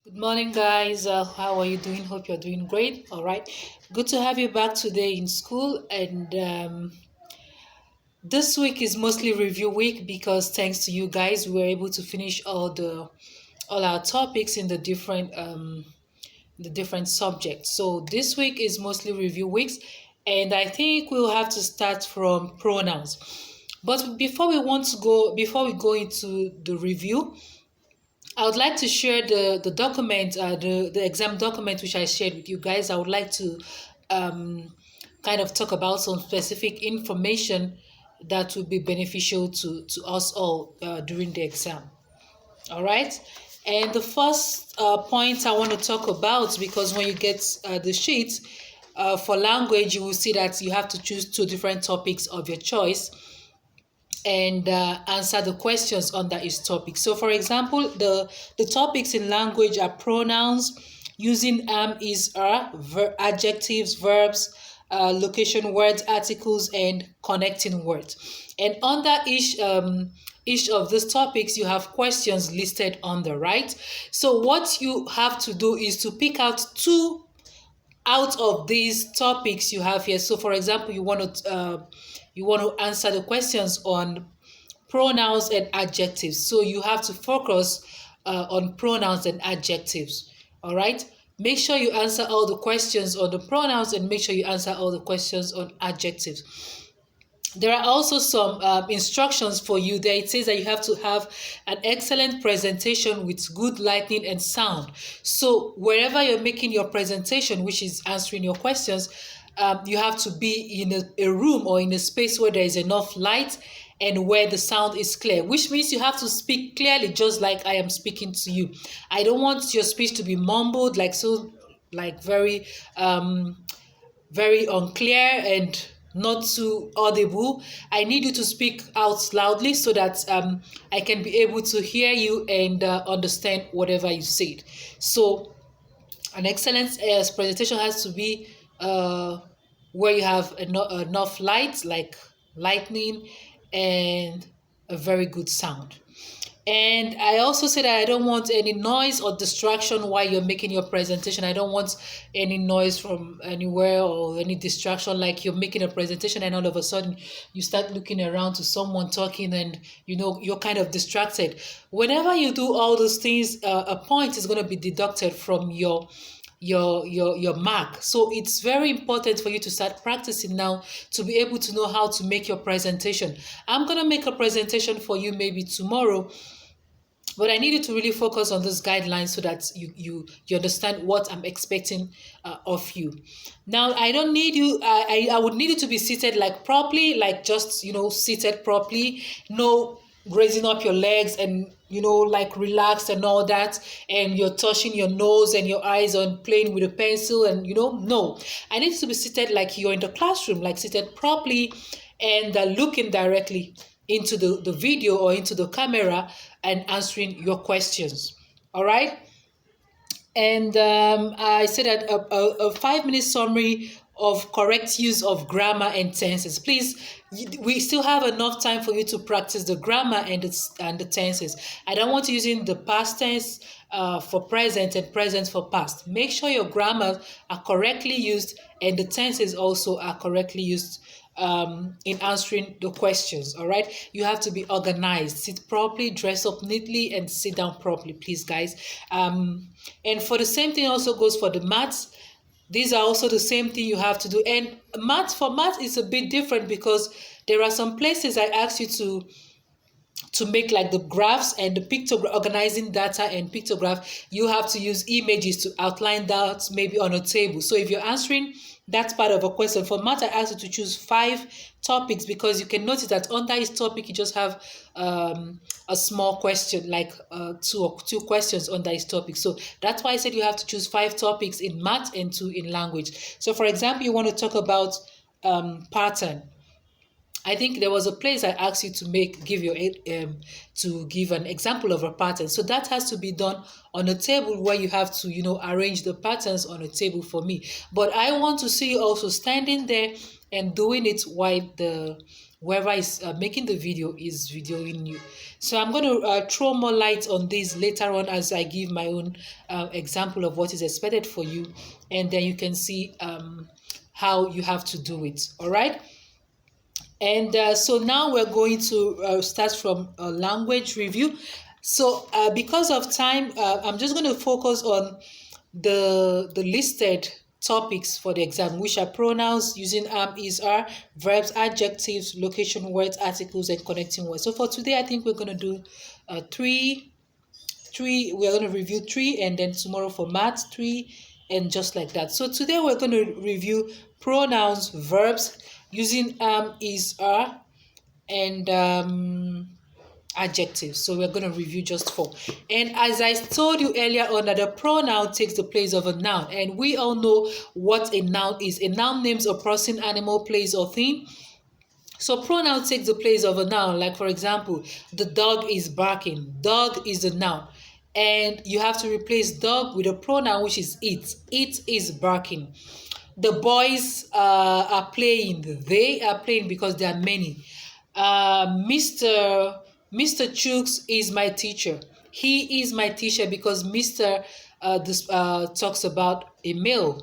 Good morning, guys. How are you doing? Hope you're doing great. All right. Good to have you back today in school. And this week is mostly review week because thanks to you guys, we were able to finish all our topics in the different subjects. So this week is mostly review weeks, and I think we'll have to start from pronouns. But before we go into the review, I would like to share the document, the exam document which I shared with you guys. I would like to um, kind of talk about some specific information that will be beneficial to us all during the exam. All right. And the first point I want to talk about, because when you get the sheet for language, you will see that you have to choose two different topics of your choice and answer the questions under each topic. So, for example, the topics in language are pronouns, using am, is, are, adjectives, verbs, location words, articles, and connecting words. And under each of these topics, you have questions listed on the right. So, what you have to do is to pick out two out of these topics you have here. So, for example, you want to answer the questions on pronouns and adjectives. So you have to focus on pronouns and adjectives. All right. Make sure you answer all the questions on the pronouns and make sure you answer all the questions on adjectives. There are also some instructions for you there. It says that you have to have an excellent presentation with good lighting and sound. So wherever you're making your presentation, which is answering your questions, you have to be in a room or in a space where there is enough light and where the sound is clear, which means you have to speak clearly, just like I am speaking to you. I don't want your speech to be mumbled, like very unclear and not too audible. I need you to speak out loudly so that I can be able to hear you and understand whatever you said. So an excellent presentation has to be where you have enough light, like lightning, and a very good sound. And I also said that I don't want any noise or distraction while you're making your presentation. I don't want any noise from anywhere or any distraction, like you're making a presentation and all of a sudden you start looking around to someone talking and you're kind of distracted. Whenever you do all those things, a point is going to be deducted from your mark. So it's very important for you to start practicing now to be able to know how to make your presentation. I'm going to make a presentation for you maybe tomorrow, but I need you to really focus on those guidelines so that you understand what I'm expecting of you. Now, I don't need you. I would need you to be seated like properly, like just seated properly. No raising up your legs and like relaxed and all that, and you're touching your nose and your eyes on playing with a pencil and no. I need you to be seated like you're in the classroom, like seated properly and looking directly into the video or into the camera and answering your questions. All right. And I said that a 5-minute summary of correct use of grammar and tenses. Please, we still have enough time for you to practice the grammar and the tenses. I don't want you using the past tense for present and present for past. Make sure your grammar are correctly used and the tenses also are correctly used in answering the questions. All right, you have to be organized, sit properly, dress up neatly, and sit down properly, please, guys. And for the same thing also goes for the maths. These are also the same thing you have to do. And math is a bit different because there are some places I ask you to make like the graphs and the pictograph, organizing data and pictograph. You have to use images to outline that maybe on a table. So if you're answering that part of a question for math, I asked you to choose 5 topics because you can notice that under each topic you just have a small question, like two questions under each topic. So that's why I said you have to choose 5 topics in math and 2 in language. So for example, you want to talk about pattern. I think there was a place I asked you to give an example of a pattern. So that has to be done on a table where you have to arrange the patterns on a table for me. But I want to see you also standing there and doing it while whoever is making the video is videoing you. So I'm going to throw more light on this later on as I give my own example of what is expected for you, and then you can see how you have to do it. All right. And so now we're going to start from a language review. So because of time, I'm just going to focus on the listed topics for the exam, which are pronouns using am, is, are, verbs, adjectives, location words, articles, and connecting words. So for today, I think we're going to do three. We're going to review 3, and then tomorrow for math 3, and just like that. So today we're going to review pronouns, verbs using am, is, are, and adjectives. So we're going to review just 4. And as I told you earlier on, that a pronoun takes the place of a noun, and we all know what a noun is. A noun names a person, animal, place, or thing. So pronoun takes the place of a noun. Like for example, the dog is barking. Dog is a noun, and you have to replace dog with a pronoun, which is it. It is barking. The boys are playing. They are playing because there are many. Mr. Chooks is my teacher. He is my teacher because Mr. Talks about a male.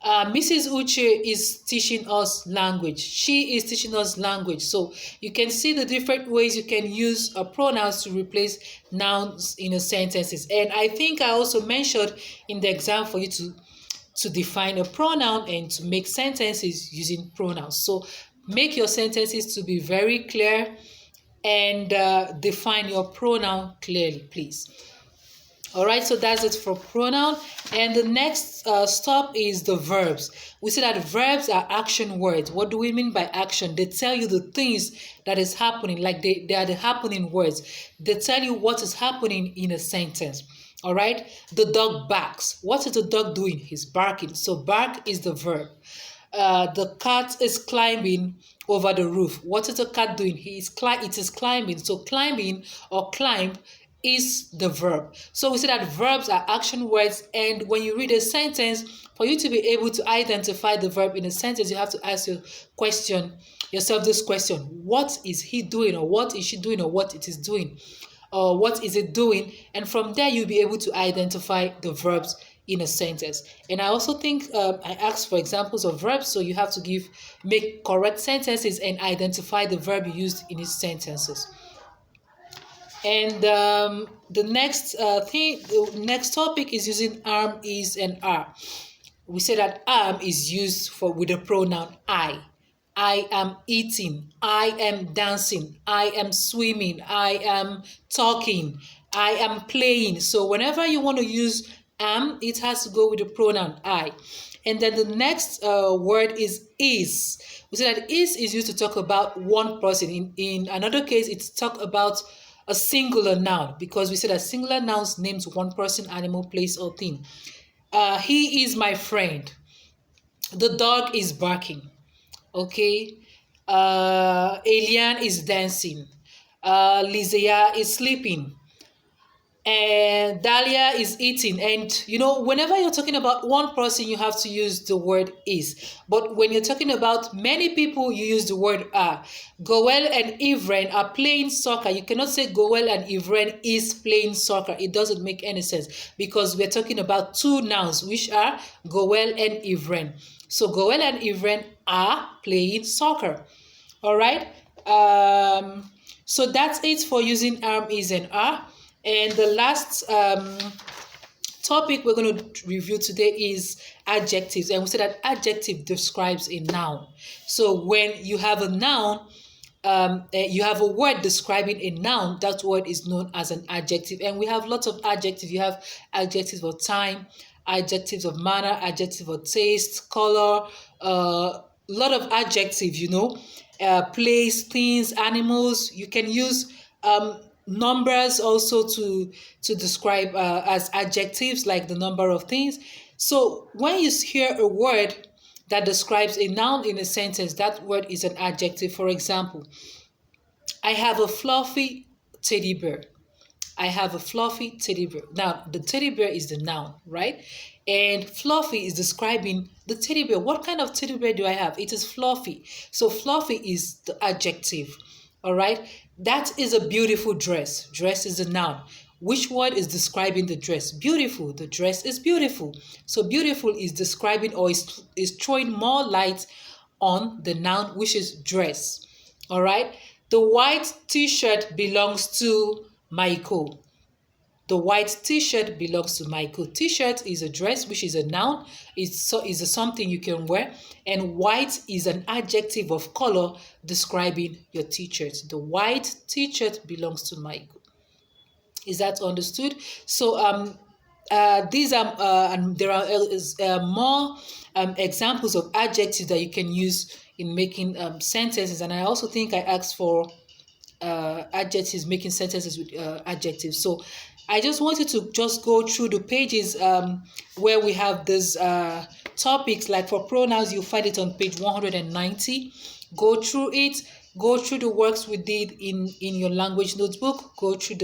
Mrs. Uche is teaching us language. She is teaching us language. So you can see the different ways you can use pronouns to replace nouns in a sentences. And I think I also mentioned in the exam for you to define a pronoun and to make sentences using pronouns. So make your sentences to be very clear and define your pronoun clearly, please. All right, so that's it for pronoun. And the next stop is the verbs. We say that verbs are action words. What do we mean by action? They tell you the things that is happening, like they are the happening words. They tell you what is happening in a sentence. All right, the dog barks. What is the dog doing? He's barking. So bark is the verb. The cat is climbing over the roof. What is the cat doing? It is climbing. So climbing or climb is the verb. So we say that verbs are action words, and when you read a sentence, for you to be able to identify the verb in a sentence, you have to ask yourself this question: what is he doing, or what is she doing, or what it is doing, or what is it doing? And from there, you'll be able to identify the verbs in a sentence. And I also think I asked for examples of verbs, so you have to make correct sentences and identify the verb you used in its sentences. And the next topic is using am, is, and are. We say that am is used with the pronoun I. I am eating. I am dancing. I am swimming. I am talking. I am playing. So whenever you want to use am, it has to go with the pronoun I. And then the next word is. We say that is used to talk about one person. In another case, it's talk about a singular noun, because we said that singular nouns names one person, animal, place, or thing. He is my friend. The dog is barking. Okay. Elian is dancing. Lizea is sleeping. And Dahlia is eating. And whenever you're talking about one person, you have to use the word is. But when you're talking about many people, you use the word are. Goel and Ivren are playing soccer. You cannot say Goel and Ivren is playing soccer. It doesn't make any sense, because we're talking about two nouns, which are Goel and Ivren. So Goel and Ivren are playing soccer. All right. So that's it for using am, is, and are. And the last topic we're going to review today is adjectives. And we say that adjective describes a noun. So when you have a noun, you have a word describing a noun, that word is known as an adjective. And we have lots of adjectives. You have adjectives of time, adjectives of manner, adjective of taste, color, a lot of adjectives, place, things, animals. You can use numbers also to describe as adjectives, like the number of things. So when you hear a word that describes a noun in a sentence, that word is an adjective. For example, I have a fluffy teddy bear. I have a fluffy teddy bear. Now, the teddy bear is the noun, right? And fluffy is describing the teddy bear. What kind of teddy bear do I have? It is fluffy. So fluffy is the adjective. All right. That is a beautiful dress. Dress is a noun. Which word is describing the dress? Beautiful. The dress is beautiful. So beautiful is describing or is throwing more light on the noun, which is dress. All right. The white t-shirt belongs to Michael. The white t-shirt belongs to Michael. T-shirt is a dress, which is a noun. It's a something you can wear. And white is an adjective of color describing your t-shirt. The white t-shirt belongs to Michael. Is that understood? So these are and there are more examples of adjectives that you can use in making sentences. And I also think I asked for adjectives, making sentences with adjectives. So I just wanted to just go through the pages where we have these topics. Like for pronouns, you'll find it on page 190. Go through it. Go through the works we did in your language notebook. Go through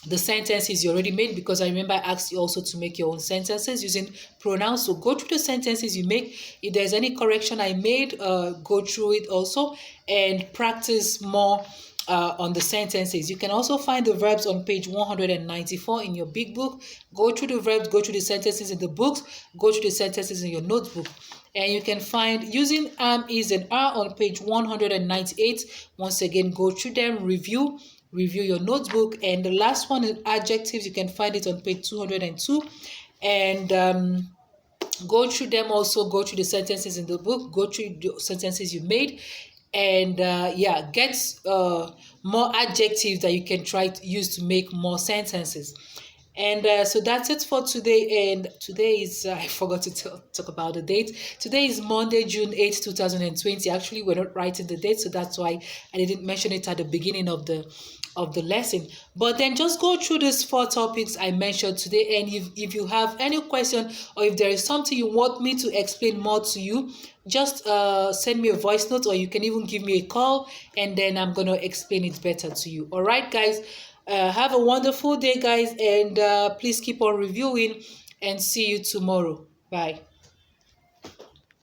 the sentences you already made, because I remember I asked you also to make your own sentences using pronouns. So go through the sentences you make. If there's any correction I made, go through it also and practice more on the sentences. You can also find the verbs on page 194 in your big book. Go through the verbs, go through the sentences in the books, go through the sentences in your notebook. And you can find using am, is, and are on page 198. Once again, go through them, review your notebook. And the last one is adjectives. You can find it on page 202. And go through them also. Go through the sentences in the book. Go through the sentences you made. And yeah, get more adjectives that you can try to use to make more sentences. And so that's it for today. And today is, I forgot to talk about the date. Today is Monday, June 8th, 2020. Actually, we're not writing the date, so that's why I didn't mention it at the beginning of the lesson. But then just go through these 4 topics I mentioned today. And if you have any question, or if there is something you want me to explain more to you, just send me a voice note, or you can even give me a call, and then I'm going to explain it better to you. All right, guys. Have a wonderful day, guys, and please keep on reviewing, and see you tomorrow. Bye.